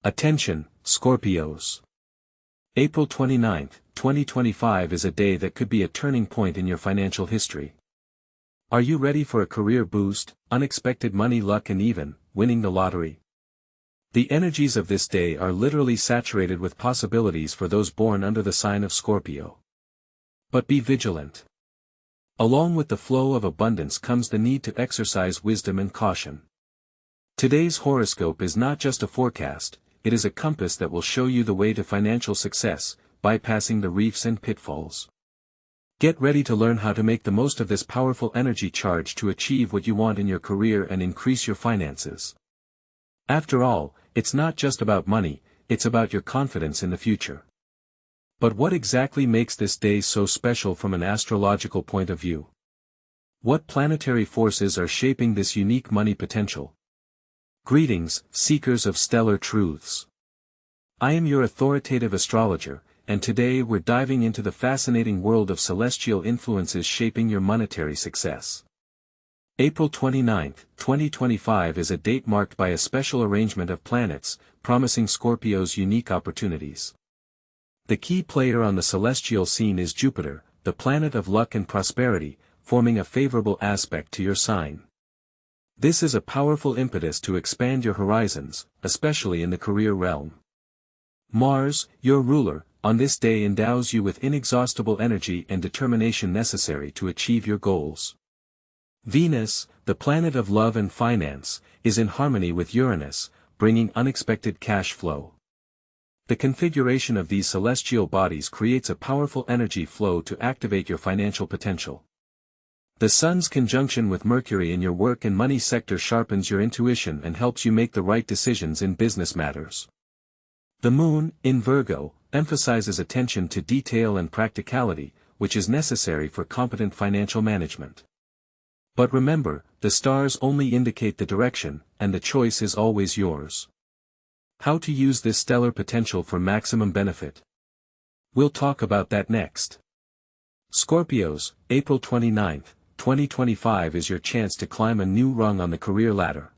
Attention, Scorpios. April 29, 2025 is a day that could be a turning point in your financial history. Are you ready for a career boost, unexpected money, luck, and even winning the lottery? The energies of this day are literally saturated with possibilities for those born under the sign of Scorpio. But be vigilant. Along with the flow of abundance comes the need to exercise wisdom and caution. Today's horoscope is not just a forecast, it is a compass that will show you the way to financial success, bypassing the reefs and pitfalls. Get ready to learn how to make the most of this powerful energy charge to achieve what you want in your career and increase your finances. After all, it's not just about money, it's about your confidence in the future. But what exactly makes this day so special from an astrological point of view? What planetary forces are shaping this unique money potential? Greetings, seekers of stellar truths. I am your authoritative astrologer, and today we're diving into the fascinating world of celestial influences shaping your monetary success. April 29, 2025 is a date marked by a special arrangement of planets, promising Scorpio's unique opportunities. The key player on the celestial scene is Jupiter, the planet of luck and prosperity, forming a favorable aspect to your sign. This is a powerful impetus to expand your horizons, especially in the career realm. Mars, your ruler, on this day endows you with inexhaustible energy and determination necessary to achieve your goals. Venus, the planet of love and finance, is in harmony with Uranus, bringing unexpected cash flow. The configuration of these celestial bodies creates a powerful energy flow to activate your financial potential. The Sun's conjunction with Mercury in your work and money sector sharpens your intuition and helps you make the right decisions in business matters. The Moon, in Virgo, emphasizes attention to detail and practicality, which is necessary for competent financial management. But remember, the stars only indicate the direction, and the choice is always yours. How to use this stellar potential for maximum benefit? We'll talk about that next. Scorpios, April 29, 2025 is your chance to climb a new rung on the career ladder.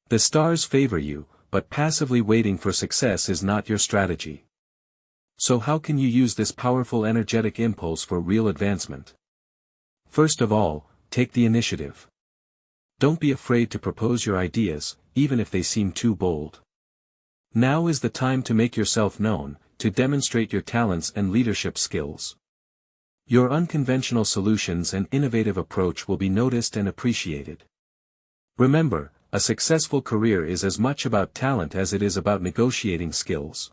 The stars favor you, but passively waiting for success is not your strategy. So how can you use this powerful energetic impulse for real advancement? First of all, take the initiative. Don't be afraid to propose your ideas, even if they seem too bold. Now is the time to make yourself known, to demonstrate your talents and leadership skills. Your unconventional solutions and innovative approach will be noticed and appreciated. Remember, a successful career is as much about talent as it is about negotiating skills.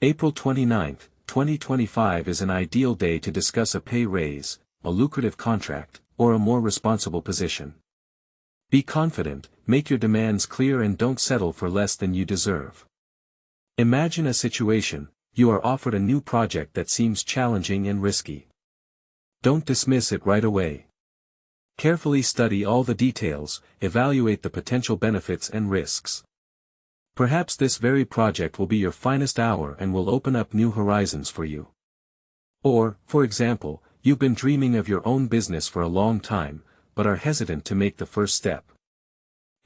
April 29, 2025 is an ideal day to discuss a pay raise, a lucrative contract, or a more responsible position. Be confident, make your demands clear and don't settle for less than you deserve. Imagine a situation, you are offered a new project that seems challenging and risky. Don't dismiss it right away. Carefully study all the details, evaluate the potential benefits and risks. Perhaps this very project will be your finest hour and will open up new horizons for you. Or, for example, you've been dreaming of your own business for a long time, but are hesitant to make the first step.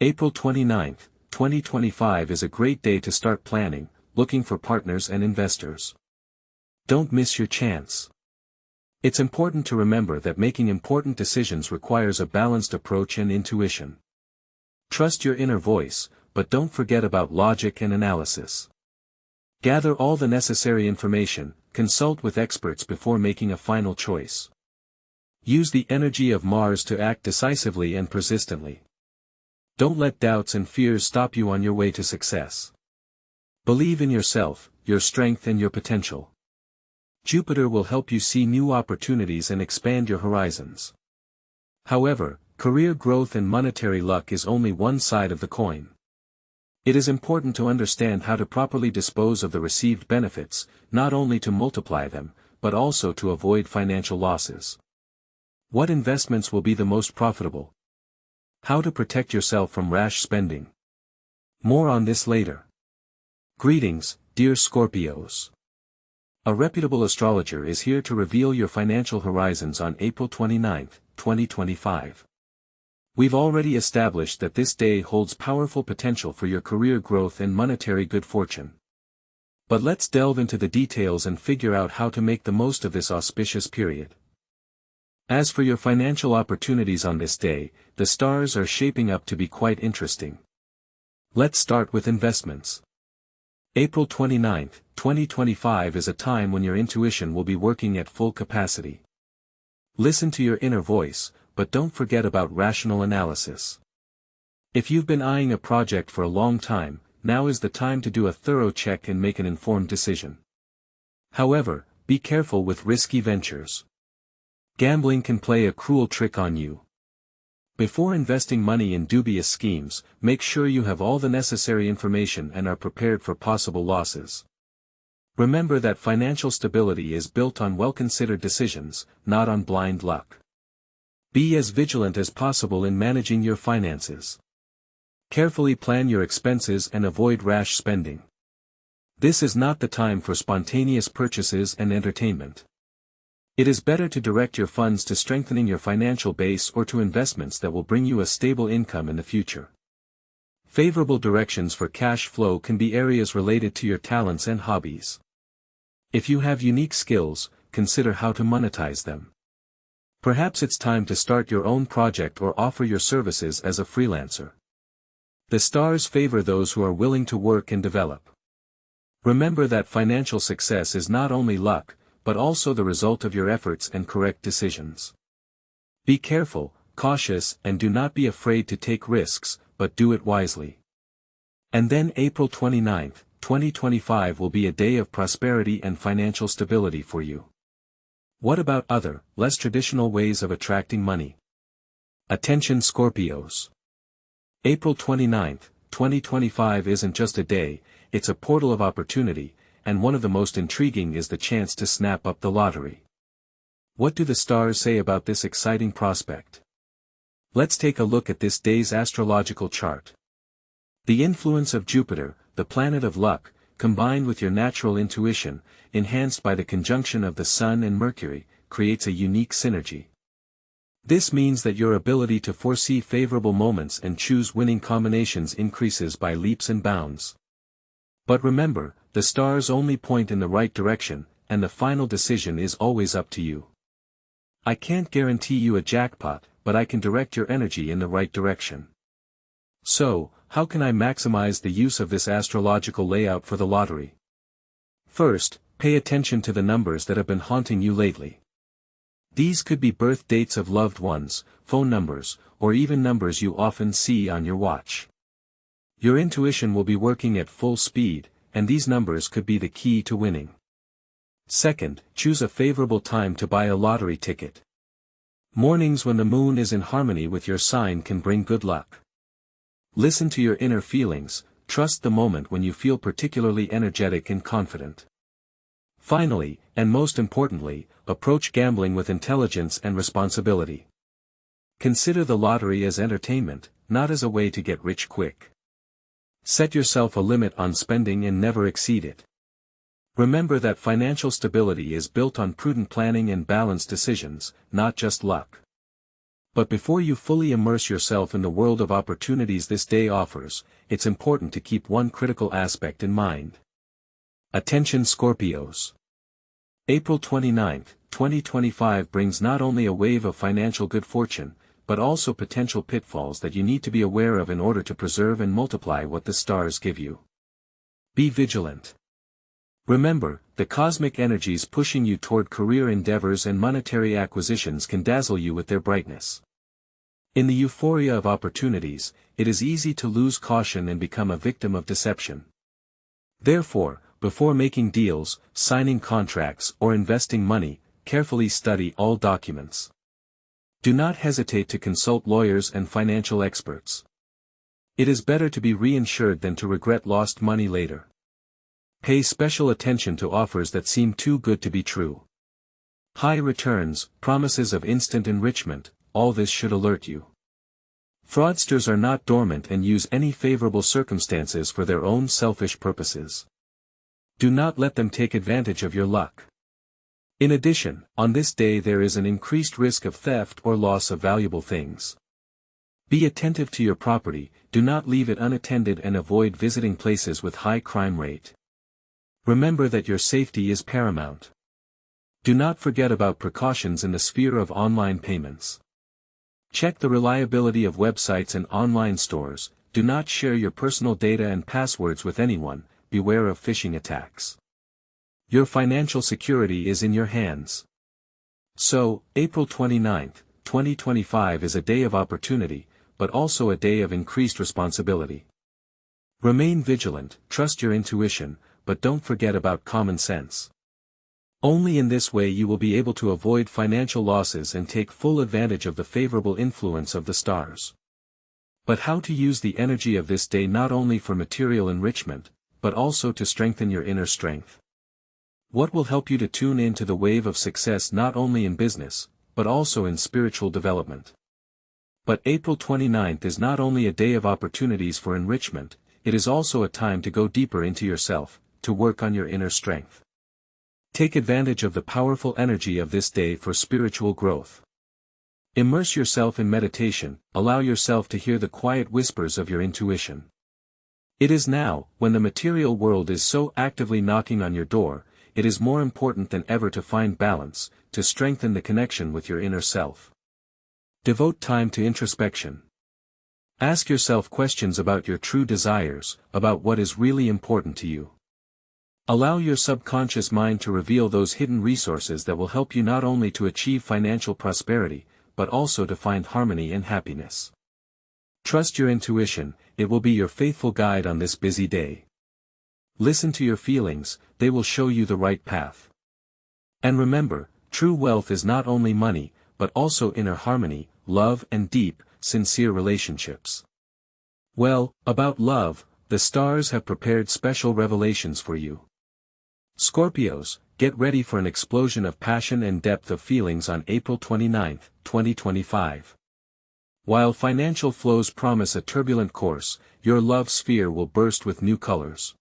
April 29, 2025 is a great day to start planning, looking for partners and investors. Don't miss your chance. It's important to remember that making important decisions requires a balanced approach and intuition. Trust your inner voice, but don't forget about logic and analysis. Gather all the necessary information, consult with experts before making a final choice. Use the energy of Mars to act decisively and persistently. Don't let doubts and fears stop you on your way to success. Believe in yourself, your strength and your potential. Jupiter will help you see new opportunities and expand your horizons. However, career growth and monetary luck is only one side of the coin. It is important to understand how to properly dispose of the received benefits, not only to multiply them, but also to avoid financial losses. What investments will be the most profitable? How to protect yourself from rash spending? More on this later. Greetings, dear Scorpios. A reputable astrologer is here to reveal your financial horizons on April 29, 2025. We've already established that this day holds powerful potential for your career growth and monetary good fortune. But let's delve into the details and figure out how to make the most of this auspicious period. As for your financial opportunities on this day, the stars are shaping up to be quite interesting. Let's start with investments. April 29, 2025 is a time when your intuition will be working at full capacity. Listen to your inner voice, but don't forget about rational analysis. If you've been eyeing a project for a long time, now is the time to do a thorough check and make an informed decision. However, be careful with risky ventures. Gambling can play a cruel trick on you. Before investing money in dubious schemes, make sure you have all the necessary information and are prepared for possible losses. Remember that financial stability is built on well-considered decisions, not on blind luck. Be as vigilant as possible in managing your finances. Carefully plan your expenses and avoid rash spending. This is not the time for spontaneous purchases and entertainment. It is better to direct your funds to strengthening your financial base or to investments that will bring you a stable income in the future. Favorable directions for cash flow can be areas related to your talents and hobbies. If you have unique skills, consider how to monetize them. Perhaps it's time to start your own project or offer your services as a freelancer. The stars favor those who are willing to work and develop. Remember that financial success is not only luck, but also the result of your efforts and correct decisions. Be careful, cautious, and do not be afraid to take risks, but do it wisely. And then April 29, 2025 will be a day of prosperity and financial stability for you. What about other, less traditional ways of attracting money? Attention Scorpios. April 29, 2025 isn't just a day, it's a portal of opportunity, and one of the most intriguing is the chance to snap up the lottery. What do the stars say about this exciting prospect? Let's take a look at this day's astrological chart. The influence of Jupiter, the planet of luck, combined with your natural intuition, enhanced by the conjunction of the Sun and Mercury, creates a unique synergy. This means that your ability to foresee favorable moments and choose winning combinations increases by leaps and bounds. But remember, the stars only point in the right direction, and the final decision is always up to you. I can't guarantee you a jackpot, but I can direct your energy in the right direction. So, how can I maximize the use of this astrological layout for the lottery? First, pay attention to the numbers that have been haunting you lately. These could be birth dates of loved ones, phone numbers, or even numbers you often see on your watch. Your intuition will be working at full speed, and these numbers could be the key to winning. Second, choose a favorable time to buy a lottery ticket. Mornings when the moon is in harmony with your sign can bring good luck. Listen to your inner feelings, trust the moment when you feel particularly energetic and confident. Finally, and most importantly, approach gambling with intelligence and responsibility. Consider the lottery as entertainment, not as a way to get rich quick. Set yourself a limit on spending and never exceed it. Remember that financial stability is built on prudent planning and balanced decisions, not just luck. But before you fully immerse yourself in the world of opportunities this day offers, it's important to keep one critical aspect in mind. Attention Scorpios. April 29, 2025 brings not only a wave of financial good fortune, but also potential pitfalls that you need to be aware of in order to preserve and multiply what the stars give you. Be vigilant. Remember, the cosmic energies pushing you toward career endeavors and monetary acquisitions can dazzle you with their brightness. In the euphoria of opportunities, it is easy to lose caution and become a victim of deception. Therefore, before making deals, signing contracts, or investing money, carefully study all documents. Do not hesitate to consult lawyers and financial experts. It is better to be reinsured than to regret lost money later. Pay special attention to offers that seem too good to be true. High returns, promises of instant enrichment, all this should alert you. Fraudsters are not dormant and use any favorable circumstances for their own selfish purposes. Do not let them take advantage of your luck. In addition, on this day there is an increased risk of theft or loss of valuable things. Be attentive to your property, do not leave it unattended and avoid visiting places with high crime rate. Remember that your safety is paramount. Do not forget about precautions in the sphere of online payments. Check the reliability of websites and online stores, do not share your personal data and passwords with anyone, beware of phishing attacks. Your financial security is in your hands. So, April 29, 2025 is a day of opportunity, but also a day of increased responsibility. Remain vigilant, trust your intuition, but don't forget about common sense. Only in this way you will be able to avoid financial losses and take full advantage of the favorable influence of the stars. But how to use the energy of this day not only for material enrichment, but also to strengthen your inner strength? What will help you to tune in to the wave of success not only in business, but also in spiritual development? But April 29th is not only a day of opportunities for enrichment, it is also a time to go deeper into yourself, to work on your inner strength. Take advantage of the powerful energy of this day for spiritual growth. Immerse yourself in meditation, allow yourself to hear the quiet whispers of your intuition. It is now, when the material world is so actively knocking on your door, it is more important than ever to find balance, to strengthen the connection with your inner self. Devote time to introspection. Ask yourself questions about your true desires, about what is really important to you. Allow your subconscious mind to reveal those hidden resources that will help you not only to achieve financial prosperity, but also to find harmony and happiness. Trust your intuition, it will be your faithful guide on this busy day. Listen to your feelings, they will show you the right path. And remember, true wealth is not only money, but also inner harmony, love and deep, sincere relationships. Well, about love, the stars have prepared special revelations for you. Scorpios, get ready for an explosion of passion and depth of feelings on April 29, 2025. While financial flows promise a turbulent course, your love sphere will burst with new colors.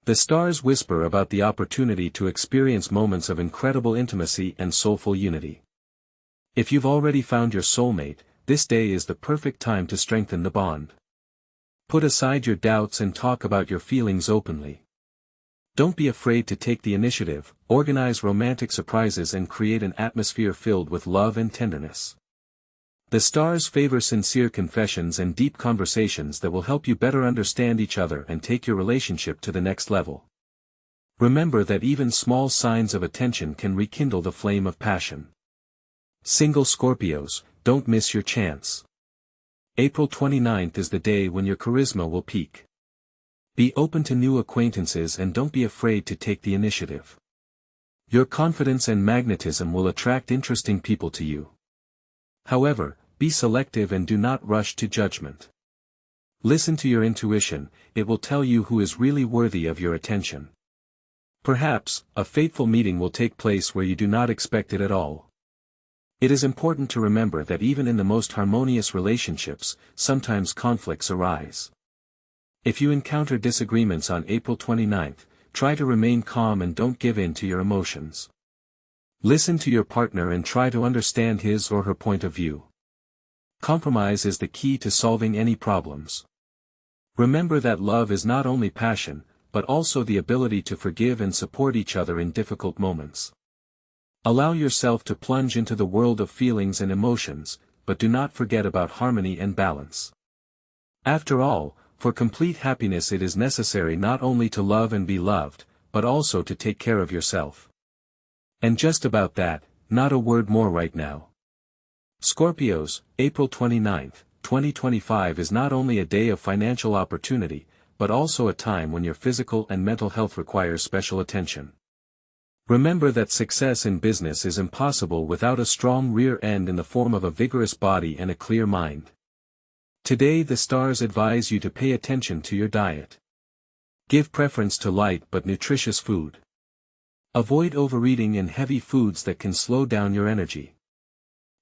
The stars whisper about the opportunity to experience moments of incredible intimacy and soulful unity. If you've already found your soulmate, this day is the perfect time to strengthen the bond. Put aside your doubts and talk about your feelings openly. Don't be afraid to take the initiative, organize romantic surprises and create an atmosphere filled with love and tenderness. The stars favor sincere confessions and deep conversations that will help you better understand each other and take your relationship to the next level. Remember that even small signs of attention can rekindle the flame of passion. Single Scorpios, don't miss your chance. April 29th is the day when your charisma will peak. Be open to new acquaintances and don't be afraid to take the initiative. Your confidence and magnetism will attract interesting people to you. However, be selective and do not rush to judgment. Listen to your intuition, it will tell you who is really worthy of your attention. Perhaps, a fateful meeting will take place where you do not expect it at all. It is important to remember that even in the most harmonious relationships, sometimes conflicts arise. If you encounter disagreements on April 29th, try to remain calm and don't give in to your emotions. Listen to your partner and try to understand his or her point of view. Compromise is the key to solving any problems. Remember that love is not only passion, but also the ability to forgive and support each other in difficult moments. Allow yourself to plunge into the world of feelings and emotions, but do not forget about harmony and balance. After all, for complete happiness it is necessary not only to love and be loved, but also to take care of yourself. And just about that, not a word more right now. Scorpios, April 29, 2025 is not only a day of financial opportunity, but also a time when your physical and mental health requires special attention. Remember that success in business is impossible without a strong rear end in the form of a vigorous body and a clear mind. Today the stars advise you to pay attention to your diet. Give preference to light but nutritious food. Avoid overeating and heavy foods that can slow down your energy.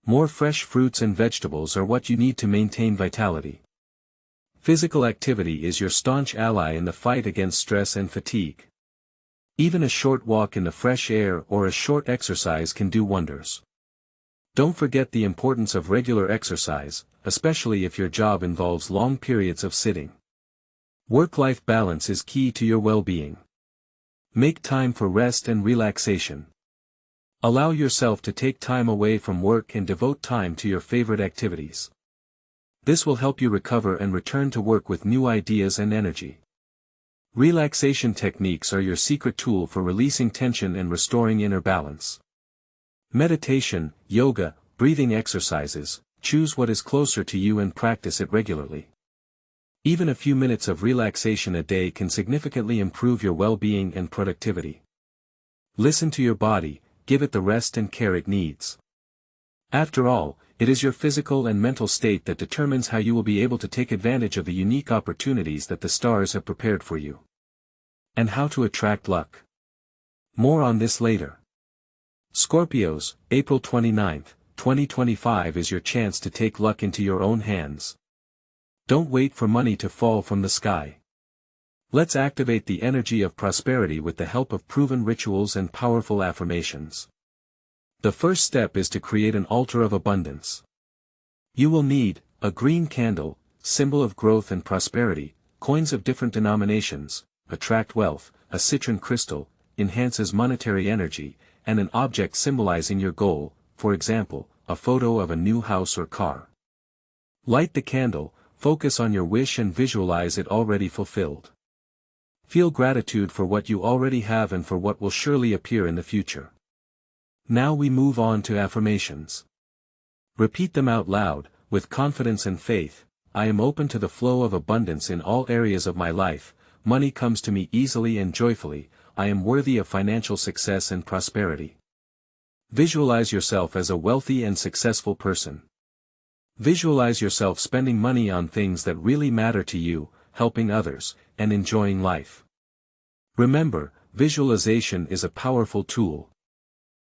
More fresh fruits and vegetables are what you need to maintain vitality. Physical activity is your staunch ally in the fight against stress and fatigue. Even a short walk in the fresh air or a short exercise can do wonders. Don't forget the importance of regular exercise, especially if your job involves long periods of sitting. Work-life balance is key to your well-being. Make time for rest and relaxation. Allow yourself to take time away from work and devote time to your favorite activities. This will help you recover and return to work with new ideas and energy. Relaxation techniques are your secret tool for releasing tension and restoring inner balance. Meditation, yoga, breathing exercises, choose what is closer to you and practice it regularly. Even a few minutes of relaxation a day can significantly improve your well-being and productivity. Listen to your body, give it the rest and care it needs. After all, it is your physical and mental state that determines how you will be able to take advantage of the unique opportunities that the stars have prepared for you. And how to attract luck. More on this later. Scorpios, April 29, 2025 is your chance to take luck into your own hands. Don't wait for money to fall from the sky. Let's activate the energy of prosperity with the help of proven rituals and powerful affirmations. The first step is to create an altar of abundance. You will need a green candle, symbol of growth and prosperity, coins of different denominations, attract wealth, a citron crystal, enhances monetary energy, and an object symbolizing your goal, for example, a photo of a new house or car. Light the candle, focus on your wish and visualize it already fulfilled. Feel gratitude for what you already have and for what will surely appear in the future. Now we move on to affirmations. Repeat them out loud, with confidence and faith. I am open to the flow of abundance in all areas of my life, money comes to me easily and joyfully, I am worthy of financial success and prosperity. Visualize yourself as a wealthy and successful person. Visualize yourself spending money on things that really matter to you, helping others, and enjoying life. Remember, visualization is a powerful tool.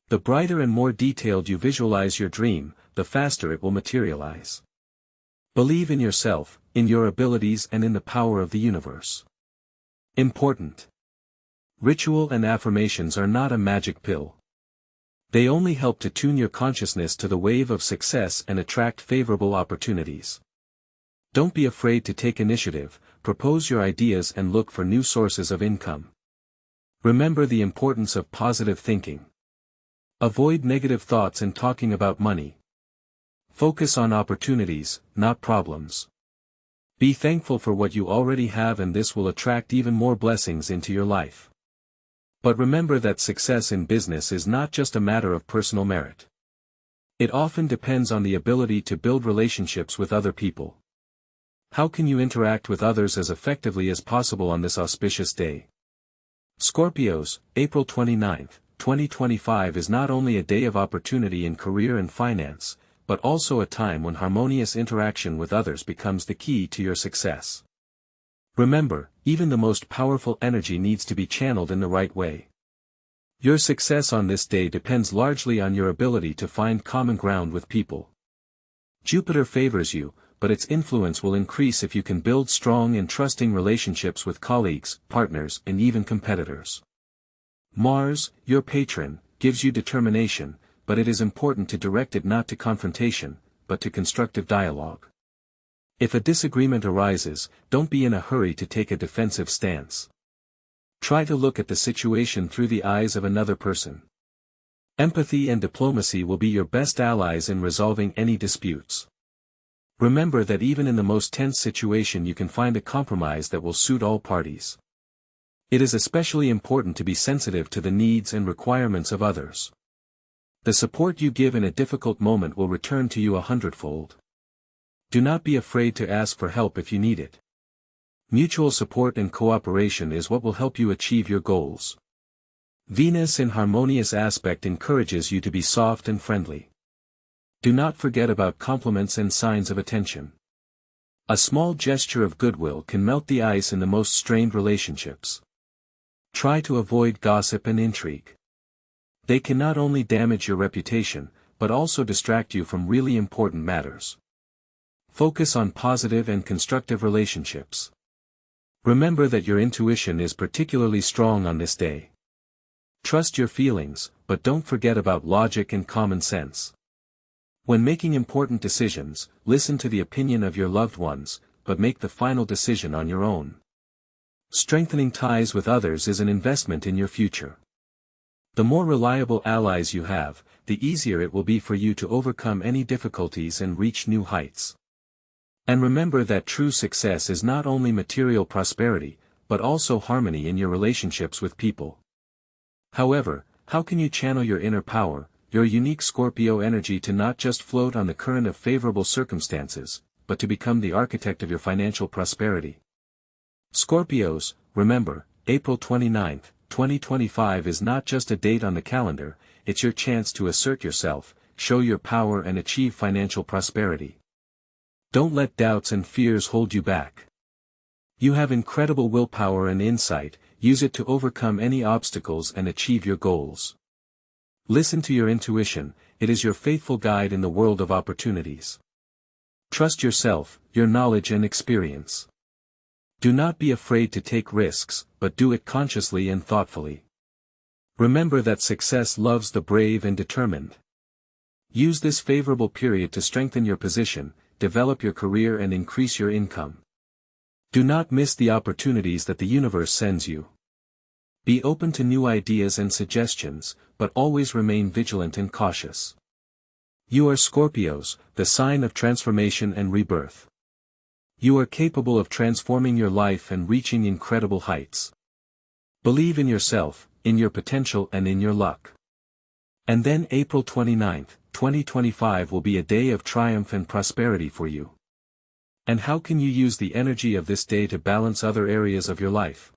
The brighter and more detailed you visualize your dream, the faster it will materialize. Believe in yourself, in your abilities and in the power of the universe. Important. Ritual and affirmations are not a magic pill. They only help to tune your consciousness to the wave of success and attract favorable opportunities. Don't be afraid to take initiative, propose your ideas and look for new sources of income. Remember the importance of positive thinking. Avoid negative thoughts and talking about money. Focus on opportunities, not problems. Be thankful for what you already have and this will attract even more blessings into your life. But remember that success in business is not just a matter of personal merit. It often depends on the ability to build relationships with other people. How can you interact with others as effectively as possible on this auspicious day? Scorpios, April 29, 2025 is not only a day of opportunity in career and finance, but also a time when harmonious interaction with others becomes the key to your success. Remember, even the most powerful energy needs to be channeled in the right way. Your success on this day depends largely on your ability to find common ground with people. Jupiter favors you, but its influence will increase if you can build strong and trusting relationships with colleagues, partners, and even competitors. Mars, your patron, gives you determination, but it is important to direct it not to confrontation, but to constructive dialogue. If a disagreement arises, don't be in a hurry to take a defensive stance. Try to look at the situation through the eyes of another person. Empathy and diplomacy will be your best allies in resolving any disputes. Remember that even in the most tense situation you can find a compromise that will suit all parties. It is especially important to be sensitive to the needs and requirements of others. The support you give in a difficult moment will return to you 100-fold. Do not be afraid to ask for help if you need it. Mutual support and cooperation is what will help you achieve your goals. Venus in harmonious aspect encourages you to be soft and friendly. Do not forget about compliments and signs of attention. A small gesture of goodwill can melt the ice in the most strained relationships. Try to avoid gossip and intrigue. They can not only damage your reputation, but also distract you from really important matters. Focus on positive and constructive relationships. Remember that your intuition is particularly strong on this day. Trust your feelings, but don't forget about logic and common sense. When making important decisions, listen to the opinion of your loved ones, but make the final decision on your own. Strengthening ties with others is an investment in your future. The more reliable allies you have, the easier it will be for you to overcome any difficulties and reach new heights. And remember that true success is not only material prosperity, but also harmony in your relationships with people. However, how can you channel your inner power, your unique Scorpio energy to not just float on the current of favorable circumstances, but to become the architect of your financial prosperity? Scorpios, remember, April 29, 2025 is not just a date on the calendar, it's your chance to assert yourself, show your power and achieve financial prosperity. Don't let doubts and fears hold you back. You have incredible willpower and insight, use it to overcome any obstacles and achieve your goals. Listen to your intuition, it is your faithful guide in the world of opportunities. Trust yourself, your knowledge and experience. Do not be afraid to take risks, but do it consciously and thoughtfully. Remember that success loves the brave and determined. Use this favorable period to strengthen your position, develop your career and increase your income. Do not miss the opportunities that the universe sends you. Be open to new ideas and suggestions, but always remain vigilant and cautious. You are Scorpios, the sign of transformation and rebirth. You are capable of transforming your life and reaching incredible heights. Believe in yourself, in your potential and in your luck. And then April 29, 2025 will be a day of triumph and prosperity for you. And how can you use the energy of this day to balance other areas of your life?